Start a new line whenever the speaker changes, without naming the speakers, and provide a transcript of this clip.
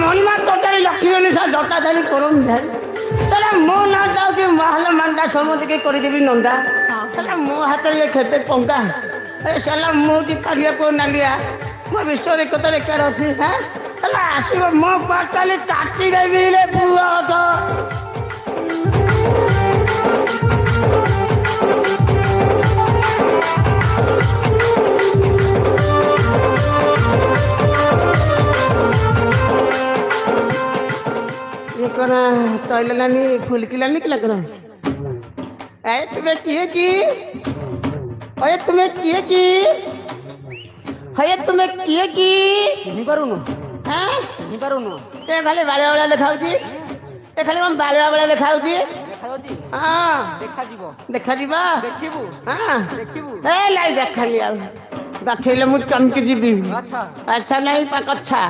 মহিমা তোটারি লক্ষ্মী অনুসার জটা ধারি করুন ধ্যান তাহলে ମୋ ନାଁଟା ହେଉଛି ମାହଲ ମାଣ୍ଡା ସମସ୍ତকে କରିଦେବି ନଣ୍ଡା ତାହେଲେ ମୋ ହାତରେ ଖେପେ ପଙ୍କା ସାଲା ମୁଁ ହେଉଛି ପାରିବା ପୁଅ ନାଲିଆ ମୋ ବିଶ୍ୱରେ କେତେବେଳେ ଏକାର ଅଛି ହାଁ ତାହେଲେ ଆସିବ ମୋ ପାଖାଲି ତାଟି ଦେବି ରେ ପୁଅ ତ ये कौन तैल लानी फुलकी लानी कि लगना अरे तुम्हें किए की अरे तुम्हें किए की अरे तुम्हें किए की नहीं पारुनु हैं नहीं पारुनु ए खाली बालिया वाला दिखाऊ जी ए खाली हम बालिया वाला दिखाऊ जी हां देखा जीवा देखिबू हां देखिबू ए लाई देखा लिया देखले मु चमकी जीबी अच्छा अच्छा नहीं पा अच्छा